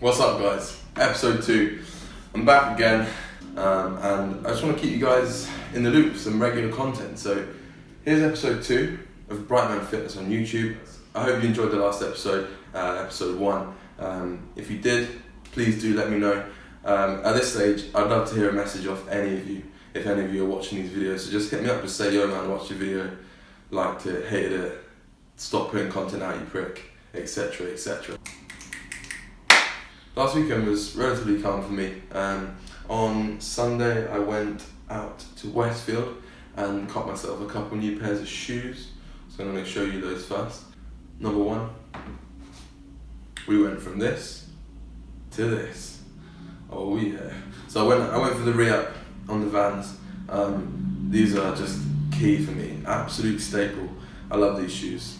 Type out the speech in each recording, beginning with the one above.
What's up, guys? Episode 2. I'm back again, and I just want to keep you guys in the loop with some regular content. So here's episode 2 of Brightman Fitness on YouTube. I hope you enjoyed the last episode, episode 1. If you did, please do let me know. At this stage, I'd love to hear a message off any of you, if any of you are watching these videos. So just hit me up and say, yo man, watch your video, liked it, hated it, stop putting content out, you prick, etc, etc. Last weekend was relatively calm for me. On Sunday I went out to Westfield and got myself a couple new pairs of shoes. So I'm going to show you those first. Number 1, we went from this to this. Oh yeah. So I went for the re-up on the Vans. These are just key for me, absolute staple. I love these shoes.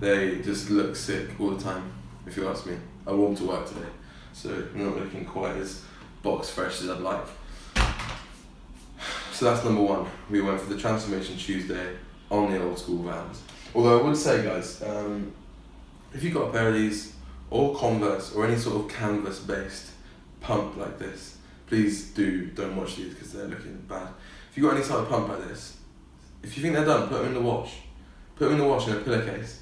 They just look sick all the time, if you ask me. I wore them to work today, so I'm not looking quite as box fresh as I'd like. So that's number 1. We went for the Transformation Tuesday on the old school Vans. Although I would say, guys, if you've got a pair of these, or Converse, or any sort of canvas based pump like this, please don't watch these because they're looking bad. If you've got any sort of pump like this, if you think they're done, put them in the wash. Put them in the wash in a pillowcase.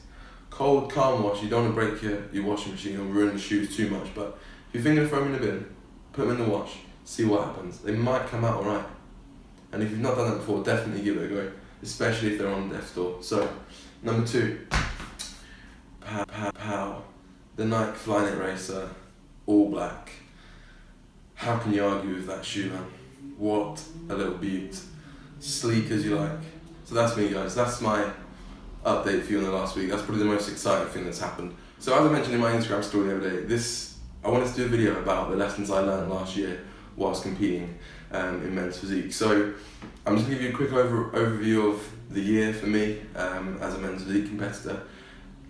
Cold, calm wash. You don't want to break your washing machine or ruin the shoes too much, but if you're thinking of throwing them in the bin, put them in the wash, see what happens. They might come out alright. And if you've not done that before, definitely give it a go, especially if they're on death's door. So, number 2, pow. The Nike Flyknit Racer, all black. How can you argue with that shoe, man? What a little beaut. Sleek as you like. So that's me, guys. That's my update for you in the last week. That's probably the most exciting thing that's happened. So as I mentioned in my Instagram story the other day, I wanted to do a video about the lessons I learned last year whilst competing in men's physique. So I'm just going to give you a quick overview of the year for me as a men's physique competitor,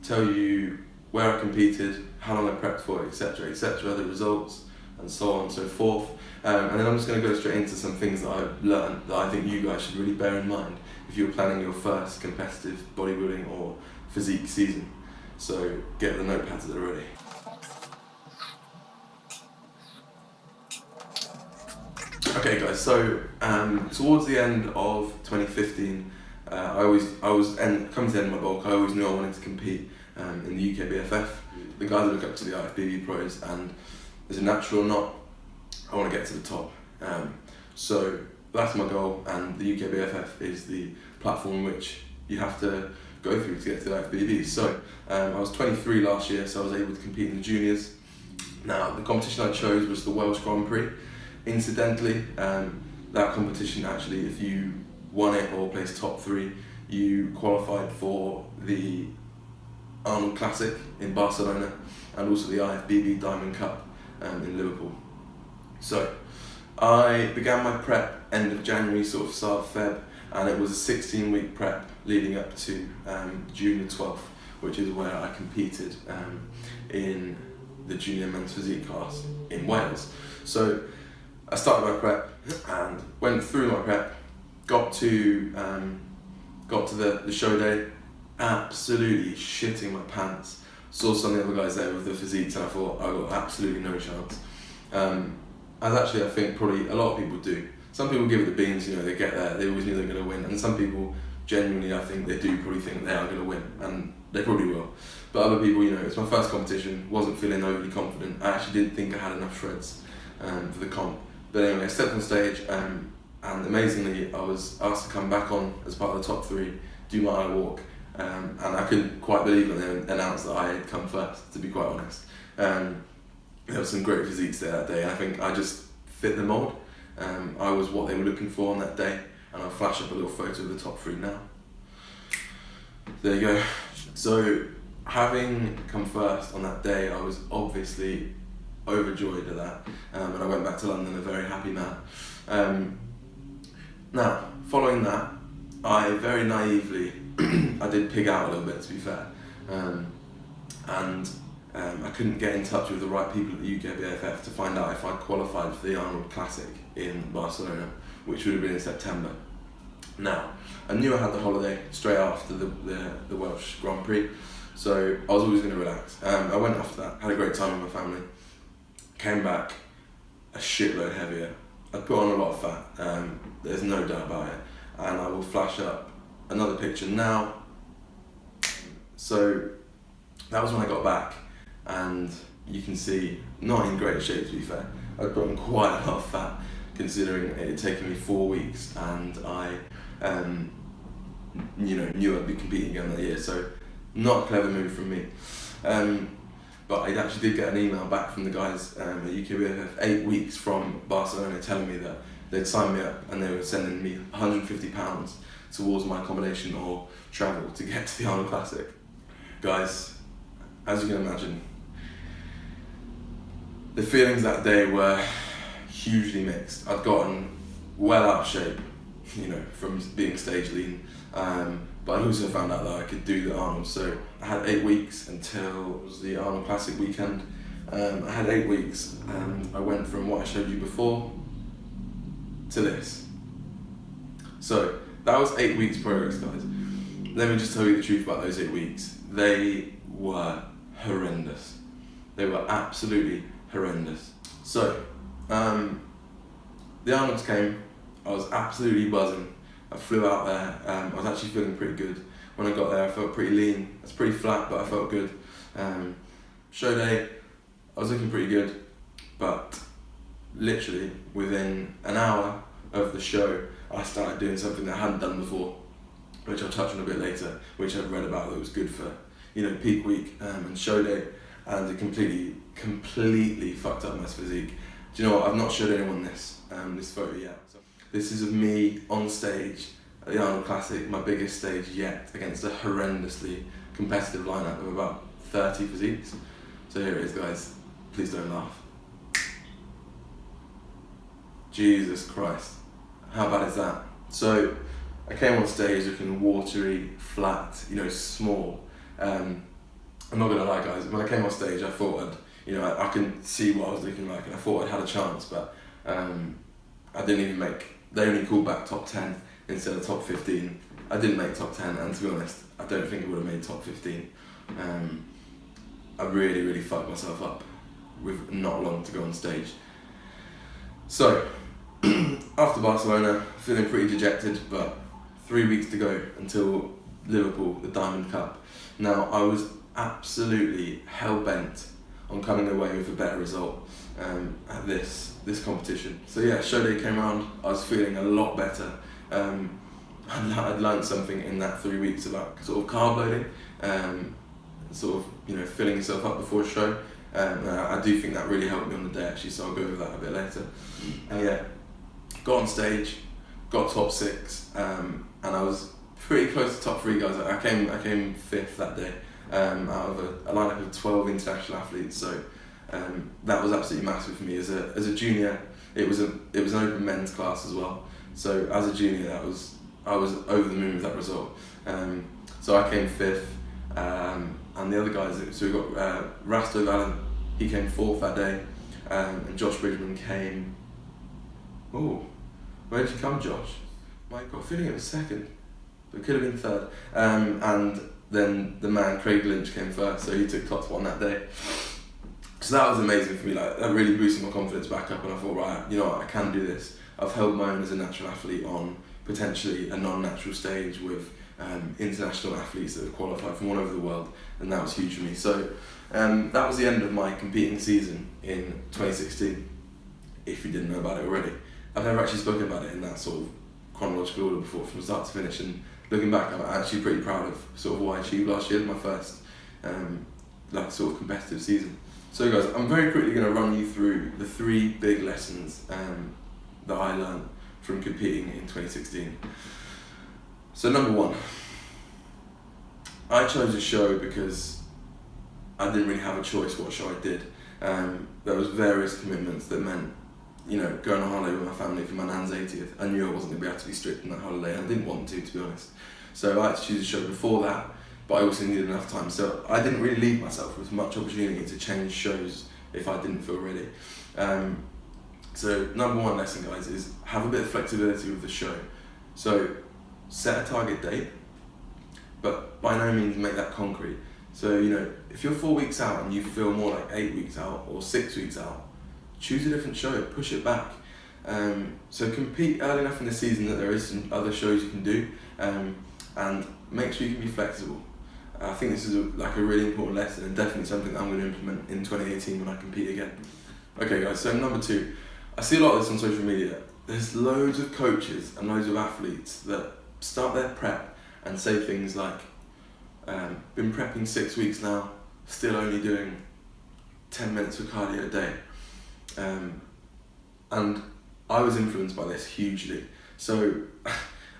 tell you where I competed, how long I prepped for, etc, the results, and so on and so forth. And then I'm just going to go straight into some things that I've learned that I think you guys should really bear in mind if you're planning your first competitive bodybuilding or physique season. So get the notepads that are ready. Okay guys, so towards the end of 2015, come to the end of my bulk, I always knew I wanted to compete in the UKBFF. The guys that look up to the IFBB pros, and as a natural or not, I want to get to the top. So that's my goal, and the UKBFF is the platform which you have to go through to get to the IFBB. So I was 23 last year, so I was able to compete in the juniors. Now the competition I chose was the Welsh Grand Prix. Incidentally, that competition actually, if you won it or placed top 3, you qualified for the Arnold Classic in Barcelona and also the IFBB Diamond Cup in Liverpool. So I began my prep end of January, sort of start of Feb, and it was a 16-week prep leading up to June the 12th, which is where I competed in the junior men's physique class in Wales. So I started my prep and went through my prep, got to the show day, absolutely shitting my pants. Saw some of the other guys there with the physiques and I thought I got absolutely no chance. As actually I think probably a lot of people do. Some people give it the beans, they get there, they always knew they were going to win, and some people genuinely, I think they do probably think they are going to win, and they probably will. But other people, it's my first competition, wasn't feeling overly confident. I actually didn't think I had enough shreds for the comp. But anyway, I stepped on stage and amazingly I was asked to come back on as part of the top 3, do my eye walk, and I couldn't quite believe when they announced that I had come first, to be quite honest. There were some great physiques there that day, and I think I just fit the mould. I was what they were looking for on that day, and I'll flash up a little photo of the top 3 now. There you go. So having come first on that day, I was obviously overjoyed at that, and I went back to London a very happy man. Now, following that, I very naively, I did pig out a little bit, to be fair, and I couldn't get in touch with the right people at the UKBFF to find out if I qualified for the Arnold Classic in Barcelona, which would have been in September. Now, I knew I had the holiday straight after the Welsh Grand Prix, so I was always going to relax. I went after that, had a great time with my family, came back a shitload heavier. I put on a lot of fat, there's no doubt about it, and I will flash up another picture now. So that was when I got back, and you can see, not in great shape to be fair. I'd put on quite a lot of fat, considering it had taken me 4 weeks, and I knew I'd be competing again that year, so not a clever move from me. But I actually did get an email back from the guys at UKBFF 8 weeks from Barcelona telling me that they'd signed me up and they were sending me £150 towards my accommodation or travel to get to the Arnold Classic. Guys, as you can imagine, the feelings that day were hugely mixed. I'd gotten well out of shape, from being stage lean, but I'd also found out that I could do the Arnold. So I had 8 weeks until it was the Arnold Classic weekend. I had 8 weeks, and I went from what I showed you before to this. So that was 8 weeks progress, guys. Let me just tell you the truth about those 8 weeks. They were horrendous. They were absolutely horrendous. So, the Arnolds came, I was absolutely buzzing. I flew out there, I was actually feeling pretty good. When I got there, I felt pretty lean. I was pretty flat, but I felt good. Show day, I was looking pretty good, but literally within an hour of the show, I started doing something that I hadn't done before, which I'll touch on a bit later, which I've read about that was good for, peak week and show day, and it completely fucked up my physique. Do you know what? I've not showed anyone this photo yet. So this is of me on stage at the Arnold Classic, my biggest stage yet, against a horrendously competitive lineup of about 30 physiques. So here it is, guys. Please don't laugh. Jesus Christ. How bad is that? So I came on stage looking watery, flat, small. I'm not gonna lie, guys, when I came on stage I thought I can see what I was looking like, and I thought I'd had a chance, but I didn't even they only called back top 10 instead of top 15. I didn't make top 10, and to be honest, I don't think I would have made top 15. I really, really fucked myself up with not long to go on stage. So, after Barcelona, feeling pretty dejected, but 3 weeks to go until Liverpool, the Diamond Cup. Now, I was absolutely hell-bent on coming away with a better result at this competition. So yeah, show day came around, I was feeling a lot better. I'd learned something in that 3 weeks about sort of carb loading, filling yourself up before a show. I do think that really helped me on the day actually, so I'll go over that a bit later. And yeah, got on stage, got top 6, and I was pretty close to top 3, guys. I came 5th that day, out of a lineup of 12 international athletes. So that was absolutely massive for me. As a junior, it was an open men's class as well. So as a junior, I was over the moon with that result. So I came 5th, and the other guys. So we got Rasto Valen, he came 4th that day, and Josh Brightman came. Oh, where did you come, Josh? My God, feeling it was 2nd, but it could have been 3rd. And then the man Craig Lynch came 1st, so he took top 1 that day. So that was amazing for me. Like, that really boosted my confidence back up, and I thought, right, you know what, I can do this. I've held my own as a natural athlete on potentially a non-natural stage with international athletes that have qualified from all over the world, and that was huge for me. So that was the end of my competing season in 2016, if you didn't know about it already. I've never actually spoken about it in that sort of chronological order before, from start to finish, and looking back, I'm actually pretty proud of sort of what I achieved last year, my first sort of competitive season. So guys, I'm very quickly going to run you through the 3 big lessons that I learned from competing in 2016. So number 1, I chose a show because I didn't really have a choice what show I did. There was various commitments that meant, going on holiday with my family for my nan's 80th. I knew I wasn't going to be able to be strict on that holiday, and I didn't want to be honest. So I had to choose a show before that, but I also needed enough time. So I didn't really leave myself with much opportunity to change shows if I didn't feel ready. So number 1 lesson, guys, is have a bit of flexibility with the show. So set a target date, but by no means make that concrete. So, if you're 4 weeks out and you feel more like 8 weeks out or 6 weeks out, choose a different show, push it back. So compete early enough in the season that there is some other shows you can do, and make sure you can be flexible. I think this is a really important lesson, and definitely something that I'm going to implement in 2018 when I compete again. Okay guys, so number 2, I see a lot of this on social media. There's loads of coaches and loads of athletes that start their prep and say things like, been prepping 6 weeks now, still only doing 10 minutes of cardio a day. And I was influenced by this hugely. So I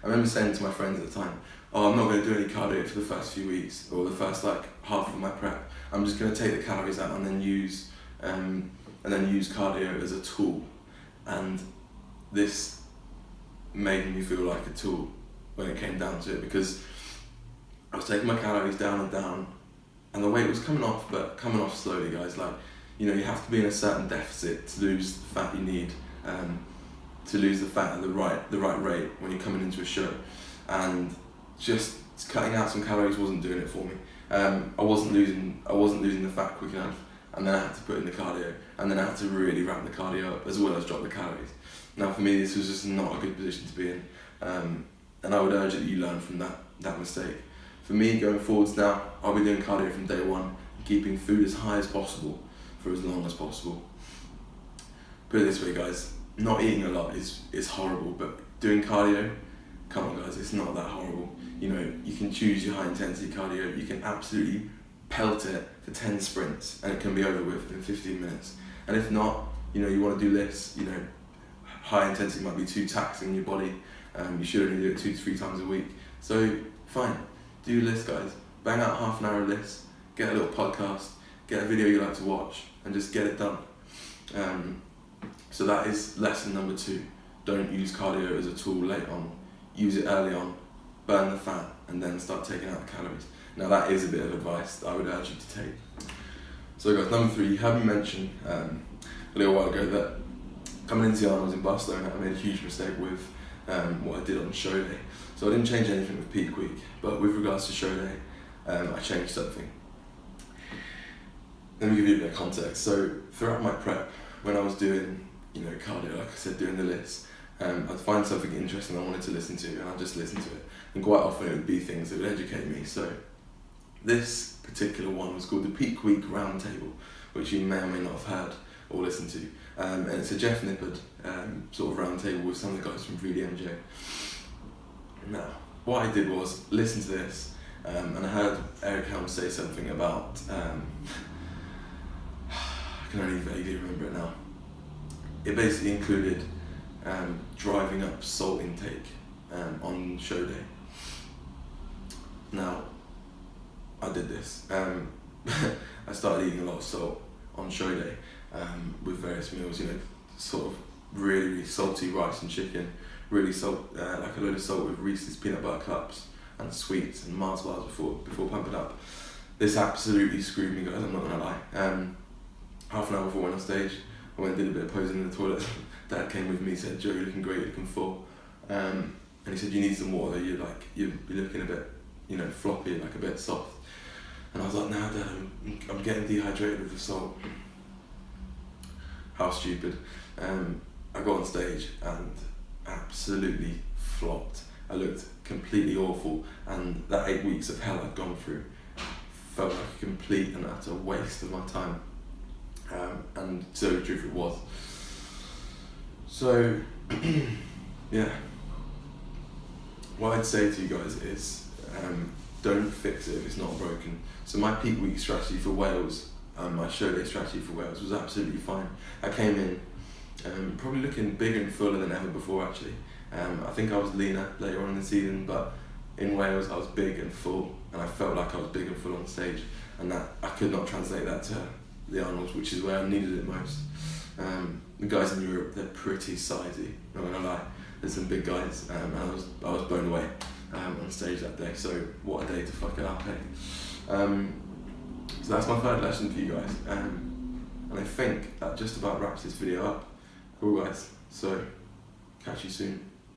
remember saying to my friends at the time, I'm not going to do any cardio for the first few weeks or the first half of my prep. I'm just going to take the calories out and then use cardio as a tool. And this made me feel like a tool when it came down to it, because I was taking my calories down, and the weight was coming off, but coming off slowly, guys. You have to be in a certain deficit to lose the fat you need, to lose the fat at the right rate when you're coming into a show. And just cutting out some calories wasn't doing it for me. I wasn't losing the fat quick enough, and then I had to put in the cardio, and then I had to really ramp the cardio up as well as drop the calories. Now for me, this was just not a good position to be in, and I would urge that you learn from that mistake. For me, going forwards now, I'll be doing cardio from day one, keeping food as high as possible for as long as possible. Put it this way, guys, not eating a lot is horrible, but doing cardio, come on guys, it's not that horrible. You can choose your high intensity cardio, you can absolutely pelt it for 10 sprints and it can be over with in 15 minutes. And if not, you want to do this, high intensity might be too taxing your body, you should only do it 2 to 3 times a week. So fine, do lists, guys, bang out half an hour of lists, get a little podcast, get a video you like to watch, and just get it done. So that is lesson number 2. Don't use cardio as a tool late on. Use it early on, burn the fat, and then start taking out the calories. Now that is a bit of advice that I would urge you to take. So guys, number 3, you heard me mention a little while ago that coming into the Arnold's in Barcelona, I made a huge mistake with what I did on show day. So I didn't change anything with peak week, but with regards to show day, I changed something. Let me give you a bit of context. So throughout my prep, when I was doing cardio, like I said, doing the list, I'd find something interesting I wanted to listen to, and I'd just listen to it. And quite often it would be things that would educate me. So this particular one was called the Peak Week Roundtable, which you may or may not have heard or listened to. And it's a Jeff Nippard sort of roundtable with some of the guys from VDMJ. Now, what I did was listen to this, and I heard Eric Helms say something about, I can only vaguely remember it now. It basically included driving up salt intake on show day. Now, I did this. I started eating a lot of salt on show day with various meals, sort of really salty rice and chicken, really salt, like a load of salt with Reese's peanut butter cups and sweets and Mars bars before pumping up. This absolutely screwed me, guys, I'm not gonna lie. Half an hour before I went on stage, I went and did a bit of posing in the toilet. Dad came with me, said, "Joe, you're looking great, you're looking full." And he said, "You need some water, you're looking a bit, floppy, like a bit soft." And I was like, "Nah, Dad, I'm getting dehydrated with the salt." How stupid. I got on stage and absolutely flopped. I looked completely awful, and that 8 weeks of hell I'd gone through felt like a complete and utter waste of my time. And so the truth it was. So, yeah. What I'd say to you guys is, don't fix it if it's not broken. So my peak week strategy for Wales, my show day strategy for Wales was absolutely fine. I came in probably looking bigger and fuller than ever before actually. I think I was leaner later on in the season, but in Wales I was big and full, and I felt like I was big and full on stage, and that I could not translate that to the Arnold's, which is where I needed it most. The guys in Europe, they're pretty sizey, not gonna lie. There's some big guys, and I was blown away on stage that day. So what a day to fuck it up, eh? So that's my third lesson for you guys, and I think that just about wraps this video up. Cool guys, so catch you soon.